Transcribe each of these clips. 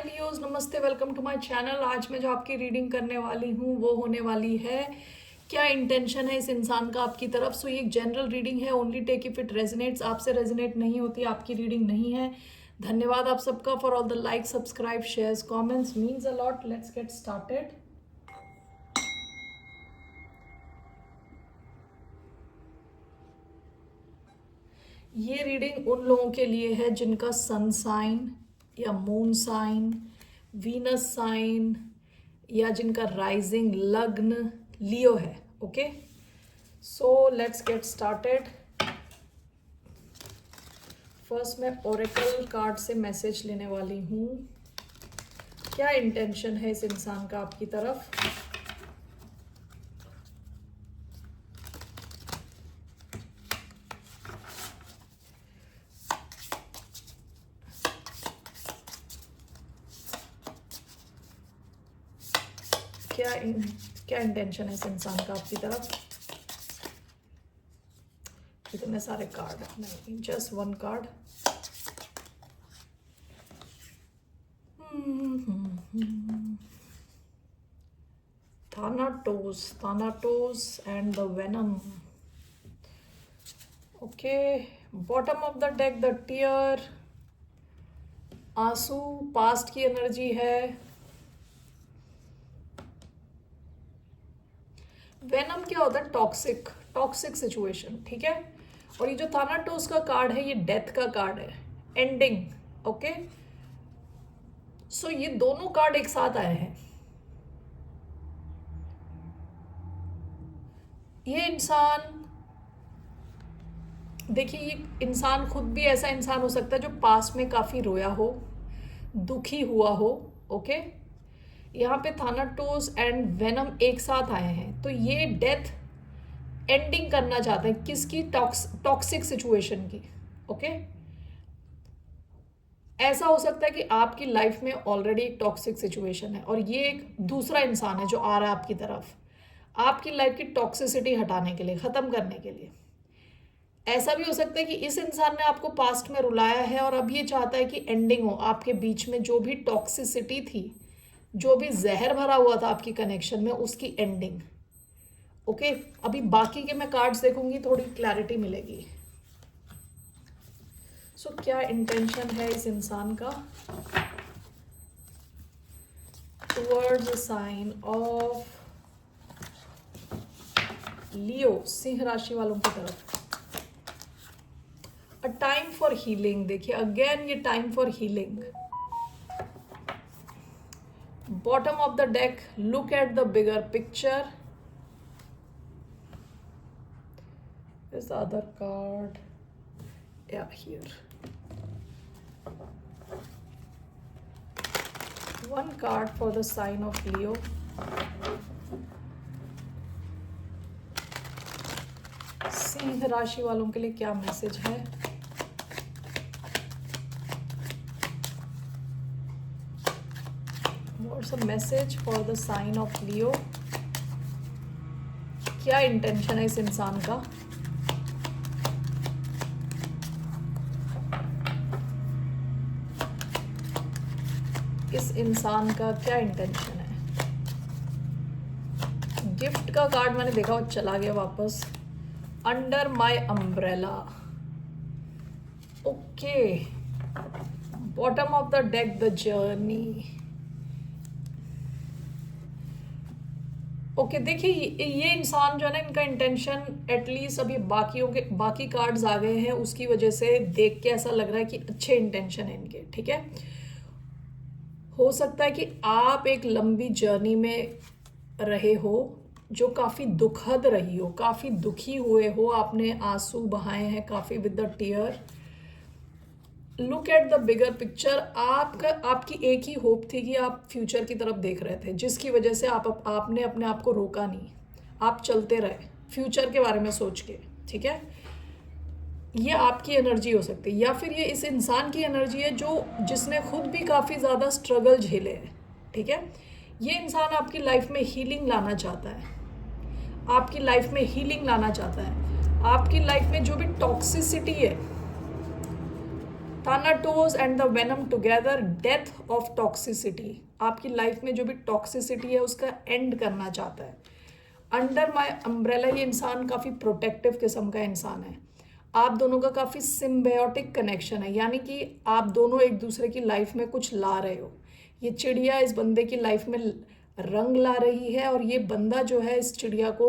हाय Leos, नमस्ते, welcome to my channel. आज मैं जो आपकी रीडिंग करने वाली हूँ वो होने वाली है क्या इंटेंशन है इस इंसान का आपकी तरफ। सो ये एक जनरल रीडिंग है, only take if it resonates. आपसे रेजोनेट नहीं होती आपकी रीडिंग नहीं है। धन्यवाद आप सबका for all the like, subscribe, shares, comments, means a lot. Let's get started. ये रीडिंग उन लोगों के लिए है जिनका सन साइन या मून साइन, वीनस साइन या जिनका राइजिंग लग्न लियो है। Okay, so let's get started. First मैं ओरेकल कार्ड से मैसेज लेने वाली हूँ। क्या इंटेंशन है इस इंसान का आपकी तरफ। क्या इंटेंशन है इस इंसान का आपकी तरफ। इतने सारे कार्ड नहीं, just one card. Thanatos and the Venom. Okay, bottom of the deck the tear, आंसू, पास्ट की एनर्जी है। वेनम क्या होता है? टॉक्सिक सिचुएशन, ठीक है। और ये जो थानाटोस का कार्ड है ये डेथ का कार्ड है, एंडिंग। ओके, सो ये दोनों कार्ड एक साथ आए हैं। ये इंसान, देखिए, ये इंसान खुद भी ऐसा इंसान हो सकता है जो पास्ट में काफी रोया हो, दुखी हुआ हो। ओके, यहाँ पे थानाटोस एंड वेनम एक साथ आए हैं, तो ये डेथ एंडिंग करना चाहते हैं किसकी? टॉक्सिक सिचुएशन की। ओके, ऐसा हो सकता है कि आपकी लाइफ में ऑलरेडी एक टॉक्सिक सिचुएशन है और ये एक दूसरा इंसान है जो आ रहा है आपकी तरफ, आपकी लाइफ की टॉक्सिसिटी हटाने के लिए, ख़त्म करने के लिए। ऐसा भी हो सकता है कि इस इंसान ने आपको पास्ट में रुलाया है और अब ये चाहता है कि एंडिंग हो आपके बीच में, जो भी टॉक्सिसिटी थी, जो भी जहर भरा हुआ था आपकी कनेक्शन में, उसकी एंडिंग। ओके, अभी बाकी के मैं कार्ड्स देखूंगी, थोड़ी क्लैरिटी मिलेगी। सो क्या इंटेंशन है इस इंसान का टुवर्ड्स द साइन ऑफ लियो, सिंह राशि वालों की तरफ। A time for healing. देखिए अगेन ये time for healing. Bottom of the deck, look at the bigger picture. Is the other card? Yeah, here. One card for the sign of Leo. Singh राशि वालों के लिए क्या मैसेज है? What's a message for the sign of Leo? क्या intention है इस इंसान का? इस इंसान का क्या इंटेंशन है? गिफ्ट का कार्ड मैंने देखा और चला गया वापस। Under my umbrella. Okay, bottom of the deck the journey. Okay, देखिए ये इंसान जो है ना, इनका इंटेंशन एटलीस्ट अभी बाकी कार्ड्स आ गए हैं, उसकी वजह से देख के ऐसा लग रहा है कि अच्छे इंटेंशन है इनके, ठीक है। हो सकता है कि आप एक लंबी जर्नी में रहे हो जो काफ़ी दुखद रही हो, काफ़ी दुखी हुए हो, आपने आंसू बहाए हैं काफ़ी with the tear. Look at the bigger picture. आपकी एक ही होप थी कि आप फ्यूचर की तरफ देख रहे थे, जिसकी वजह से आपने अपने आप को रोका नहीं, आप चलते रहे फ्यूचर के बारे में सोच के, ठीक है। ये आपकी एनर्जी हो सकती है या फिर ये इस इंसान की एनर्जी है जिसने खुद भी काफ़ी ज़्यादा स्ट्रगल झेले हैं, ठीक है। ये इंसान आपकी लाइफ में हीलिंग लाना चाहता है, आपकी लाइफ में हीलिंग लाना चाहता है। आपकी लाइफ में जो भी टॉक्सिसिटी है Thanatos and the venom together, death of toxicity, आपकी लाइफ में जो भी टॉक्सिसिटी है उसका एंड करना चाहता है। अंडर माई अम्ब्रेला, ये इंसान काफ़ी प्रोटेक्टिव किस्म का इंसान है। आप दोनों का काफ़ी सिम्बायोटिक कनेक्शन है, यानी कि आप दोनों एक दूसरे की लाइफ में कुछ ला रहे हो। ये चिड़िया इस बंदे की लाइफ में रंग ला रही है और ये बंदा जो है इस चिड़िया को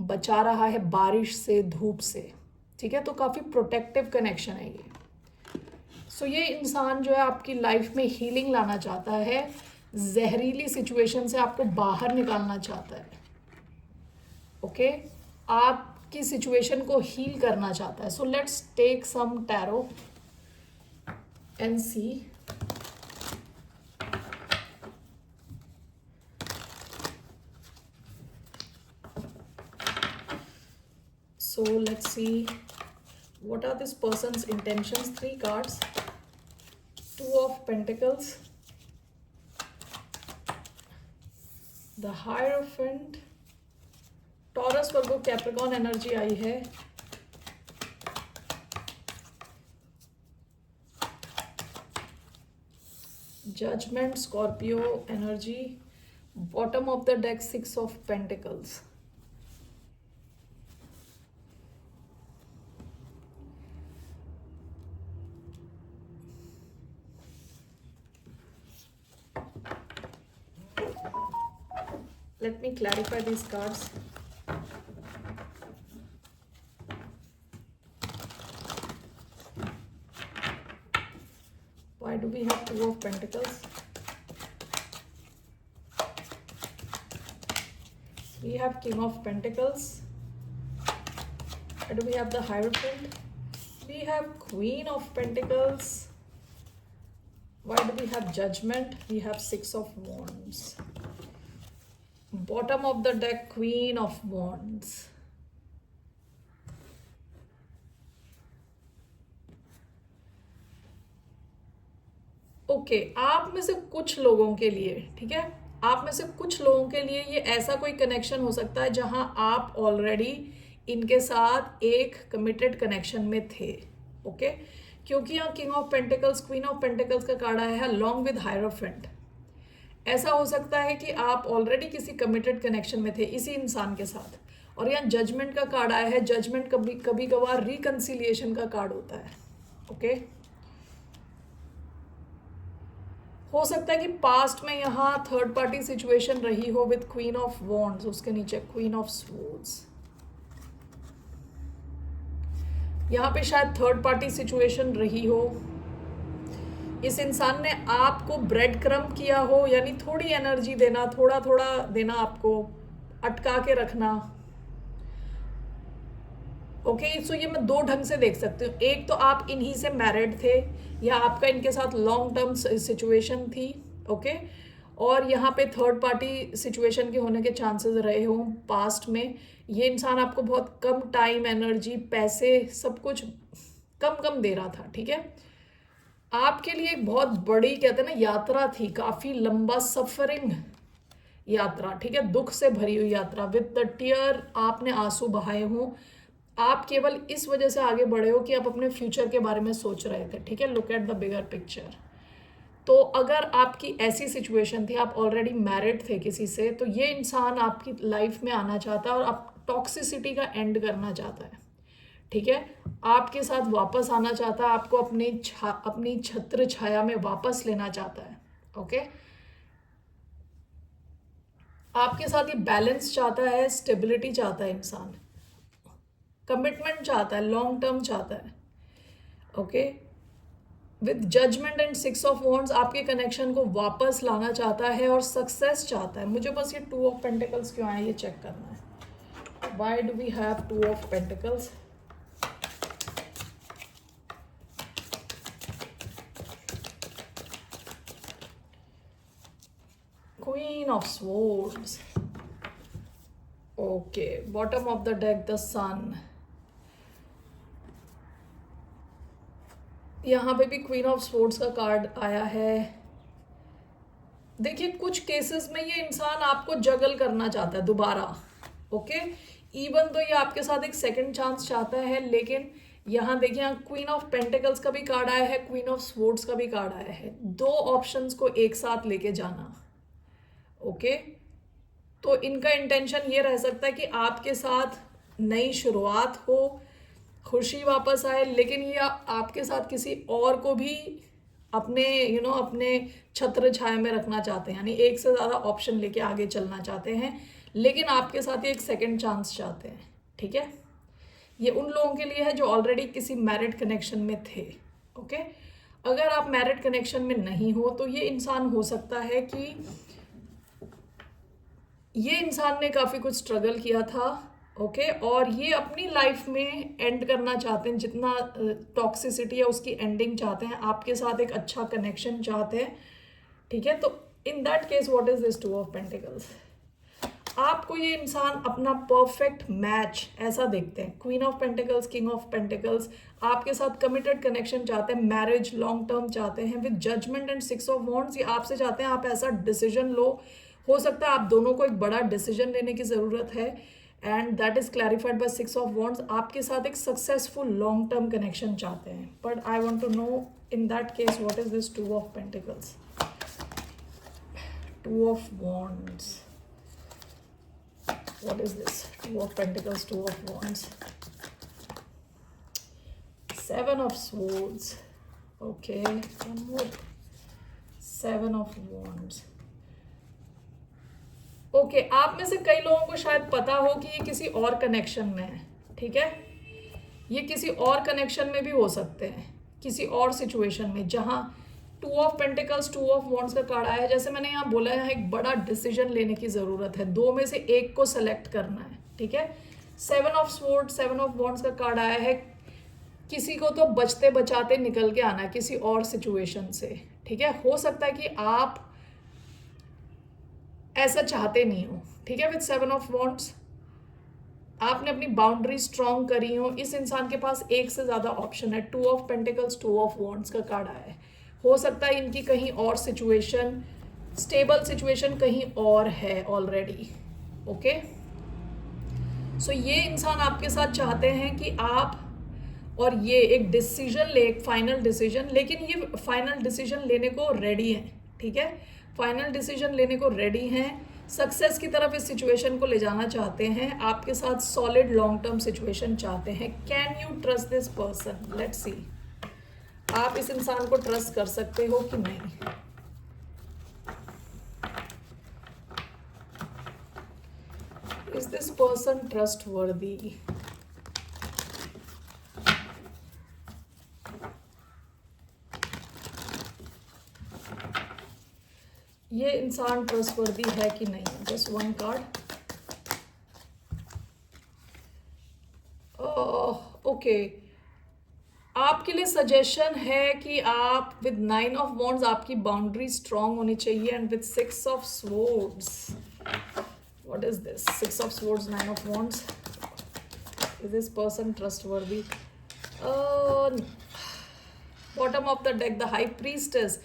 बचा रहा है बारिश से, धूप से, ठीक है। तो काफ़ी प्रोटेक्टिव कनेक्शन है ये। सो ये इंसान जो है आपकी लाइफ में हीलिंग लाना चाहता है, जहरीली सिचुएशन से आपको बाहर निकालना चाहता है, ओके आपकी सिचुएशन को हील करना चाहता है। So let's take some tarot and see. So let's see what are this person's intentions. 3 cards. 2 of Pentacles, the Hierophant, Taurus, Virgo, Capricorn energy आई है, Judgment, Scorpio energy, bottom of the deck 6 of Pentacles. Let me clarify these cards. Why do we have 2 of Pentacles? We have King of Pentacles. Why do we have the Hierophant? We have Queen of Pentacles. Why do we have Judgment? We have 6 of Wands. Bottom of the deck, Queen of Wands. Okay आप में से कुछ लोगों के लिए, ठीक है, आप में से कुछ लोगों के लिए ये ऐसा कोई कनेक्शन हो सकता है जहां आप ऑलरेडी इनके साथ एक कमिटेड कनेक्शन में थे, ओके क्योंकि यहाँ king of pentacles, queen of pentacles का कार्ड आया है अलोंग विद हायरोफेंट। ऐसा हो सकता है कि आप ऑलरेडी किसी कमिटेड कनेक्शन में थे इसी इंसान के साथ। और यहाँ जजमेंट का कार्ड आया है। जजमेंट कभी कभार रिकंसिलिएशन का कार्ड होता है, ओके हो सकता है कि पास्ट में यहाँ थर्ड पार्टी सिचुएशन रही हो विद क्वीन ऑफ वॉन्ड्स, उसके नीचे क्वीन ऑफ स्वॉर्ड्स। यहाँ पे शायद थर्ड पार्टी सिचुएशन रही हो, इस इंसान ने आपको ब्रेड क्रम्ब किया हो, यानी थोड़ी एनर्जी देना, थोड़ा थोड़ा देना, आपको अटका के रखना। ओके सो ये मैं दो ढंग से देख सकती हूँ। एक तो आप इन्हीं से मैरिड थे या आपका इनके साथ लॉन्ग टर्म सिचुएशन थी, ओके और यहाँ पे थर्ड पार्टी सिचुएशन के होने के चांसेस रहे हों पास्ट में। ये इंसान आपको बहुत कम टाइम, एनर्जी, पैसे, सब कुछ कम कम दे रहा था, ठीक है। आपके लिए एक बहुत बड़ी, कहते हैं ना, यात्रा थी, काफ़ी लंबा सफरिंग यात्रा, ठीक है, दुख से भरी हुई यात्रा विद द टीयर। आपने आंसू बहाए हों, आप केवल इस वजह से आगे बढ़े हो कि आप अपने फ्यूचर के बारे में सोच रहे थे, ठीक है। Look at the bigger picture. तो अगर आपकी ऐसी सिचुएशन थी, आप ऑलरेडी मैरिड थे किसी से, तो ये इंसान आपकी लाइफ में आना चाहता है और आप टॉक्सिसिटी का एंड करना चाहता है, ठीक है। आपके साथ वापस आना चाहता है, आपको अपनी छत्र छाया में वापस लेना चाहता है, ओके आपके साथ ये बैलेंस चाहता है, स्टेबिलिटी चाहता है इंसान, कमिटमेंट चाहता है, लॉन्ग टर्म चाहता है, okay with judgement and 6 of wands आपके कनेक्शन को वापस लाना चाहता है और सक्सेस चाहता है। मुझे बस ये 2 ऑफ पेंटिकल्स क्यों आए ये चेक करना है। Why do we have 2 of pentacles? Queen of swords, okay bottom of the deck the sun. यहाँ पे भी क्वीन ऑफ स्वॉर्ड्स का कार्ड आया है। देखिए कुछ केसेस में ये इंसान आपको जगल करना चाहता है दोबारा, ओके इवन तो ये आपके साथ एक सेकंड चांस चाहता है, लेकिन यहाँ देखिए, यहाँ क्वीन ऑफ पेंटिकल्स का भी कार्ड आया है, क्वीन ऑफ स्वॉर्ड्स का भी कार्ड आया है। दो ऑप्शंस को एक साथ लेके जाना। ओके, तो इनका इंटेंशन ये रह सकता है कि आपके साथ नई शुरुआत हो, खुशी वापस आए, लेकिन ये आपके साथ किसी और को भी अपने अपने छत्र छाया में रखना चाहते हैं, यानी एक से ज़्यादा ऑप्शन लेके आगे चलना चाहते हैं, लेकिन आपके साथ ये एक सेकंड चांस चाहते हैं। ठीक है, ये उन लोगों के लिए है जो ऑलरेडी किसी मैरिड कनेक्शन में थे। ओके, अगर आप मैरिड कनेक्शन में नहीं हो तो ये इंसान हो सकता है कि ये इंसान ने काफ़ी कुछ स्ट्रगल किया था। ओके, और ये अपनी लाइफ में एंड करना चाहते हैं, जितना टॉक्सिसिटी है उसकी एंडिंग चाहते हैं, आपके साथ एक अच्छा कनेक्शन चाहते हैं। ठीक है, तो इन that case what is this two of pentacles? आपको ये इंसान अपना परफेक्ट मैच ऐसा देखते हैं। Queen of pentacles, king of pentacles, आपके साथ कमिटेड कनेक्शन चाहते हैं, मैरिज लॉन्ग टर्म चाहते हैं with judgement and six of wands. ये आपसे चाहते हैं आप ऐसा डिसीजन लो, हो सकता है आप दोनों को एक बड़ा डिसीजन लेने की ज़रूरत है, and that is clarified by six of wands. आपके साथ एक सक्सेसफुल लॉन्ग टर्म कनेक्शन चाहते हैं, but I want to know in that case what is this two of pentacles? Two of wands, what is this? Two of Pentacles, two of Wands, Seven of Swords. Okay, one more. Seven of Wands. Okay, आप में से कई लोगों को शायद पता हो कि ये किसी और कनेक्शन में है। ठीक है, ये किसी और कनेक्शन में भी हो सकते हैं, किसी और सिचुएशन में, जहां to of pentacles, two of wands का कार्ड आया है। जैसे मैंने यहाँ बोला, यहाँ एक बड़ा डिसीजन लेने की ज़रूरत है, दो में से एक को सेलेक्ट करना है। ठीक है, seven of sword, seven of wands का कार्ड आया है, किसी को तो बचते बचाते निकल के आना है किसी और सिचुएशन से। ठीक है, हो सकता है कि आप ऐसा चाहते नहीं हो। ठीक है, विद सेवन ऑफ वॉन्ड्स आपने अपनी बाउंड्री स्ट्रॉन्ग करी हो, इस इंसान के पास एक से ज़्यादा ऑप्शन है। To of pentacles, two of wands का कार्ड आया है। हो सकता है इनकी कहीं और सिचुएशन, स्टेबल सिचुएशन कहीं और है ऑलरेडी। ओके, सो ये इंसान आपके साथ चाहते हैं कि आप और ये एक डिसीजन ले, एक फाइनल डिसीजन, लेकिन ये फाइनल डिसीजन लेने को रेडी हैं। ठीक है, फाइनल डिसीजन लेने को रेडी हैं, सक्सेस की तरफ इस सिचुएशन को ले जाना चाहते हैं, आपके साथ सॉलिड लॉन्ग टर्म सिचुएशन चाहते हैं। Can you trust this person? Let's see, आप इस इंसान को ट्रस्ट कर सकते हो कि नहीं? Is this person trustworthy? ये इंसान ट्रस्टवर्दी है कि नहीं? Just one card. ओके, आपके लिए सजेशन है कि आप विद नाइन ऑफ वॉन्ड्स, आपकी बाउंड्री स्ट्रांग होनी चाहिए, and with six of swords, what is this? Six of swords, nine of wands, is this person trustworthy? Bottom of the deck, the high priestess.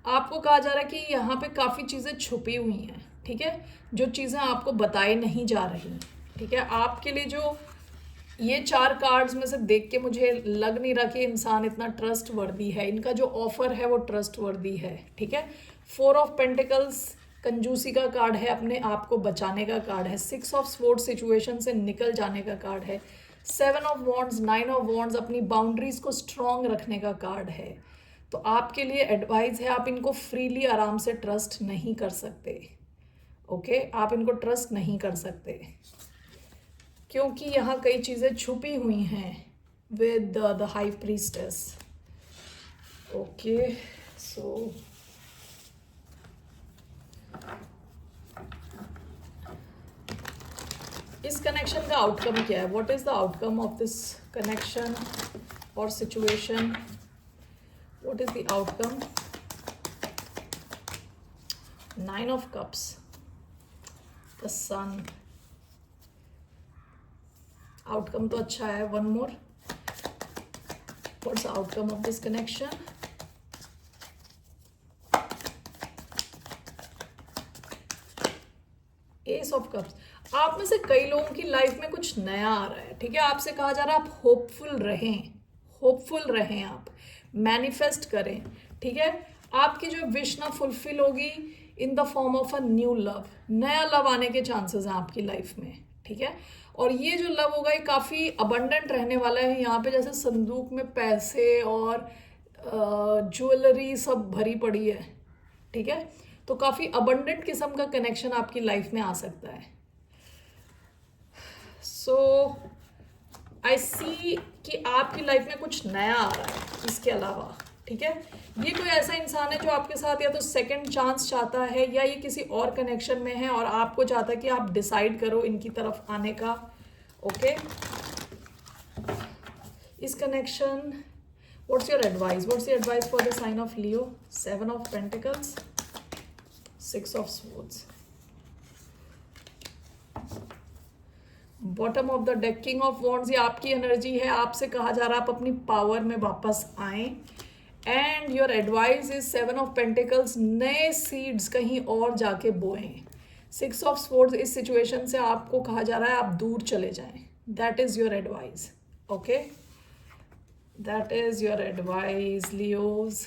आपको कहा जा रहा है कि यहाँ पे काफ़ी चीज़ें छुपी हुई हैं। ठीक है, जो चीज़ें आपको बताई नहीं जा रही। ठीक है, आपके लिए जो ये चार कार्ड्स में से देख के मुझे लग नहीं रहा कि इंसान इतना ट्रस्ट वर्दी है, इनका जो ऑफर है वो ट्रस्ट वर्दी है। ठीक है, फोर ऑफ पेंटिकल्स कंजूसी का कार्ड है, अपने आप को बचाने का कार्ड है। सिक्स ऑफ स्वॉर्ड सिचुएशन से निकल जाने का कार्ड है। Seven of wands, nine of wands अपनी बाउंड्रीज को स्ट्रॉन्ग रखने का कार्ड है। तो आपके लिए एडवाइस है, आप इनको फ्रीली आराम से ट्रस्ट नहीं कर सकते। ओके, आप इनको ट्रस्ट नहीं कर सकते क्योंकि यहाँ कई चीज़ें छुपी हुई हैं with the high priestess. Okay, so इस कनेक्शन का आउटकम क्या है? What is the outcome of this connection और situation? What is the outcome? Nine of cups, the sun. Outcome तो अच्छा है। One more, what's the outcome of this connection? Ace of cups. आप में से कई लोगों की लाइफ में कुछ नया आ रहा है। ठीक है, आपसे कहा जा रहा है आप होपफुल रहें। होपफुल रहें, आप मैनिफेस्ट करें, ठीक है। आपकी जो विश ना फुलफिल होगी in the form of a new love, नया लव आने के चांसेस हैं आपकी लाइफ में, ठीक है। और ये जो लव होगा ये काफ़ी अबंडेंट रहने वाला है। यहाँ पे जैसे संदूक में पैसे और ज्वेलरी सब भरी पड़ी है, ठीक है। तो काफ़ी अबंडेंट किस्म का कनेक्शन आपकी लाइफ में आ सकता है। सो आई सी कि आपकी लाइफ में कुछ नया आ रहा है इसके अलावा, ठीक है। ये कोई ऐसा इंसान है जो आपके साथ या तो सेकंड चांस चाहता है या ये किसी और कनेक्शन में है और आपको चाहता है कि आप डिसाइड करो इनकी तरफ आने का, ओके। इस connection, what's your advice for the sign of Leo? 7 of pentacles, 6 of swords, bottom of the deck, king of wands. ये आपकी एनर्जी है, आपसे कहा जा रहा है आप अपनी पावर में वापस आएं। And your advice is 7 of pentacles, नए सीड्स कहीं और जाके बोएं। 6 ऑफ स्वॉर्ड्स, इस सिचुएशन से आपको कहा जा रहा है आप दूर चले जाएं। That is your advice, okay, that is your advice Leos.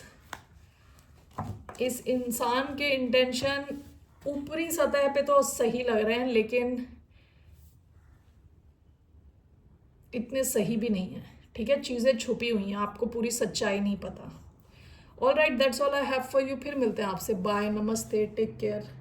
इस इंसान के इंटेंशन ऊपरी सतह पे तो सही लग रहे हैं लेकिन इतने सही भी नहीं है, ठीक है। चीज़ें छुपी हुई हैं, आपको पूरी सच्चाई नहीं पता। All right, that's all I have for you. फिर मिलते हैं आपसे, बाय, नमस्ते, टेक केयर।